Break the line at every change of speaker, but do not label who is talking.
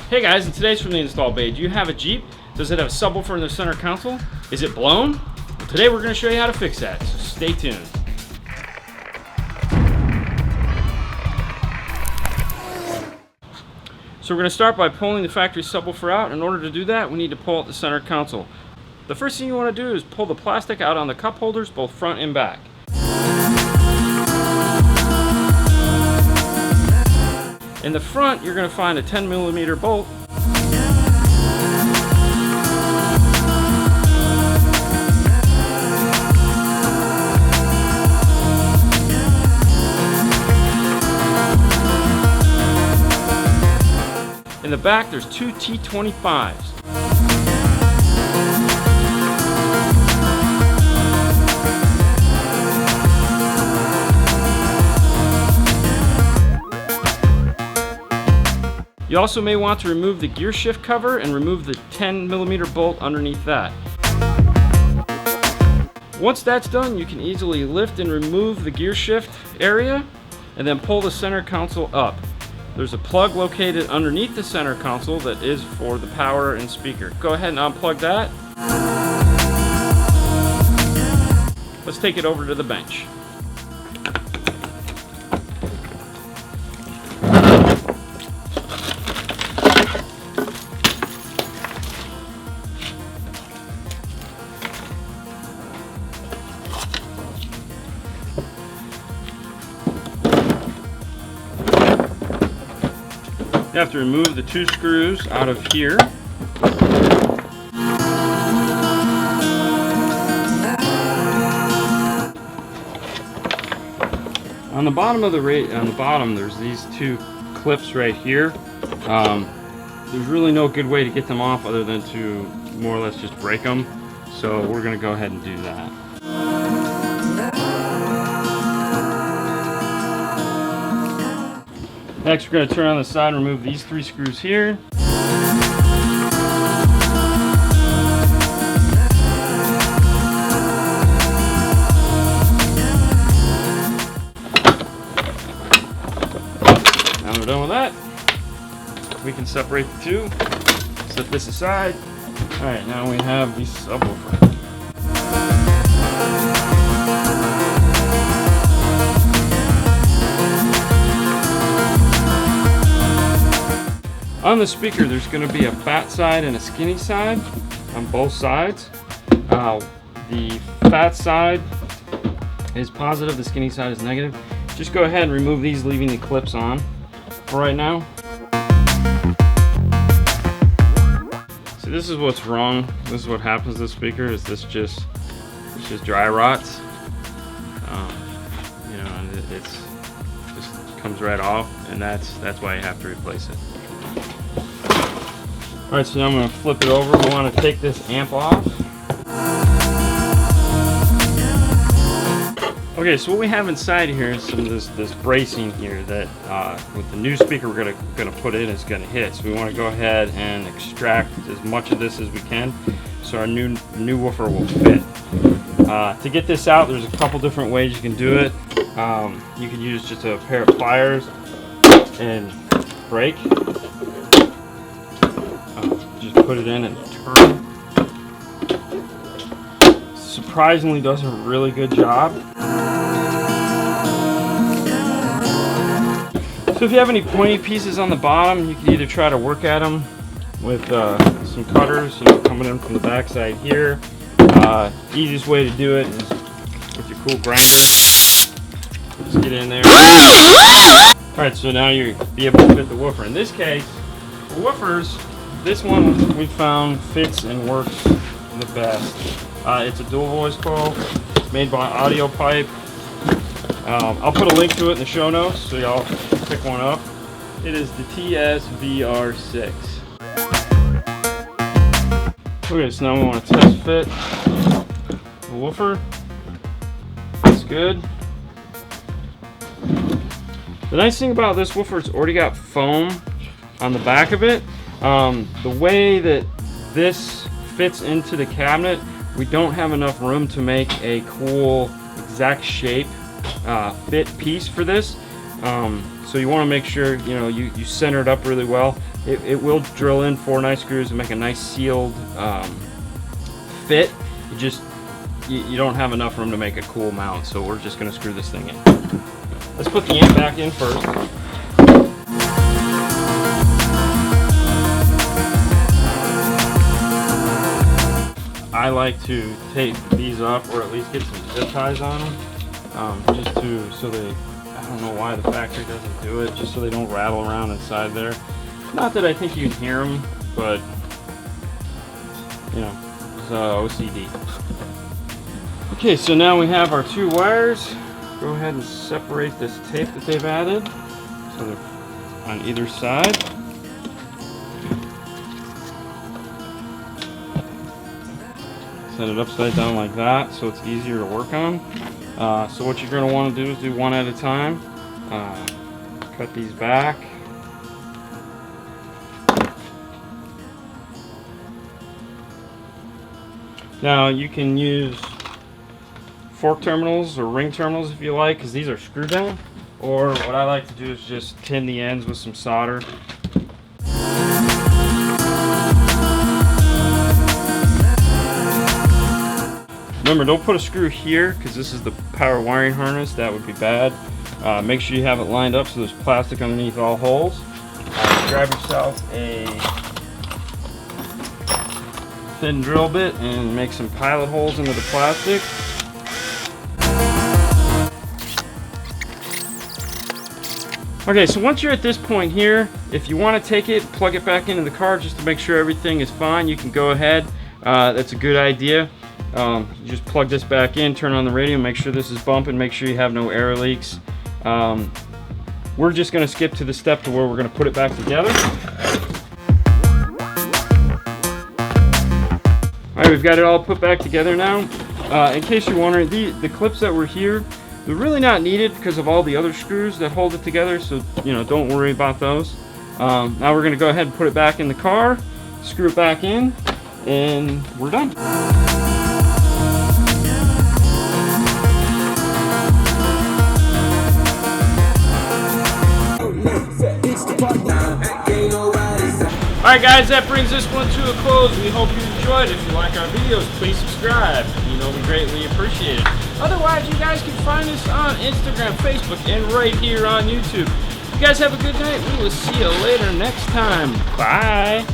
Hey guys, in today's From the Install Bay, do you have a Jeep? Does it have a subwoofer in the center console? Is it blown? Well, today we're going to show you how to fix that, so stay tuned. So we're going to start by pulling the factory subwoofer out. In order to do that, we need to pull out the center console. The first thing you want to do is pull the plastic out on the cup holders, both front and back. In the front, you're going to find a 10mm bolt. In the back, there's two T25s. You also may want to remove the gear shift cover and remove the 10mm bolt underneath that. Once that's done, you can easily lift and remove the gear shift area and then pull the center console up. There's a plug located underneath the center console that is for the power and speaker. Go ahead and unplug that. Let's take it over to the bench. You have to remove the two screws out of here. On the bottom of there's these two clips right here. There's really no good way to get them off other than to more or less just break them. So we're going to go ahead and do that. Next, we're going to turn on the side and remove these three screws here. Now we're done with that. We can separate the two. Set this aside. Alright, now we have the subwoofer. On the speaker, there's going to be a fat side and a skinny side on both sides. The fat side is positive, the skinny side is negative. Just go ahead and remove these, leaving the clips on for right now. So this is what's wrong. This is what happens to the speaker. Is this just dry rots? You know, and it's just comes right off, and that's why you have to replace it. Alright, so now I'm going to flip it over. We want to take this amp off. Okay, so what we have inside here is some of this bracing here that with the new speaker we're going to put in is going to hit. So we want to go ahead and extract as much of this as we can so our new woofer will fit. To get this out, there's a couple different ways you can do it. You can use just a pair of pliers and break. Just put it in and turn. Surprisingly does a really good job. So if you have any pointy pieces on the bottom, you can either try to work at them with some cutters, coming in from the back side here. Easiest way to do it is with your cool grinder. Just get in there. Alright, so now you'll be able to fit the woofer. In this case, the woofers, this one we found fits and works the best. It's a dual voice coil. It's made by AudioPipe. I'll put a link to it in the show notes so y'all pick one up. It is the TSVR6. Okay, so now we want to test fit the woofer. That's good. The nice thing about this woofer, it's already got foam on the back of it. The way that this fits into the cabinet, we don't have enough room to make a cool exact shape fit piece for this. So you want to make sure you center it up really well. it will drill in 4 nice screws and make a nice sealed fit. You don't have enough room to make a cool mount, so we're just going to screw this thing in. Let's put the amp back in first. I like to tape these up, or at least get some zip ties on them, so they, I don't know why the factory doesn't do it, just so they don't rattle around inside there. Not that I think you can hear them, but you know, it's OCD. Okay, so now we have our 2 wires. Go ahead and separate this tape that they've added, so they're on either side. Set it upside down like that so it's easier to work on. So what you're going to want to do is do one at a time. Cut these back. Now you can use fork terminals or ring terminals if you like, because these are screw down. Or what I like to do is just tin the ends with some solder. Remember, don't put a screw here because this is the power wiring harness. That would be bad. Make sure you have it lined up so there's plastic underneath all holes. Grab yourself a thin drill bit and make some pilot holes into the plastic. Okay, so once you're at this point here, if you want to take it, plug it back into the car just to make sure everything is fine, you can go ahead. That's a good idea. You just plug this back in, turn on the radio, make sure this is bumping, make sure you have no air leaks. We're just going to skip to the step to where we're going to put it back together. Alright, we've got it all put back together now. In case you're wondering, the clips that were here, they're really not needed because of all the other screws that hold it together, so you know, don't worry about those. Now we're going to go ahead and put it back in the car, screw it back in, and we're done.
Alright guys, that brings this one to a close. We hope you enjoyed. If you like our videos, please subscribe. You know, we greatly appreciate it. Otherwise, you guys can find us on Instagram, Facebook, and right here on YouTube. You guys have a good night. We will see you later next time. Bye.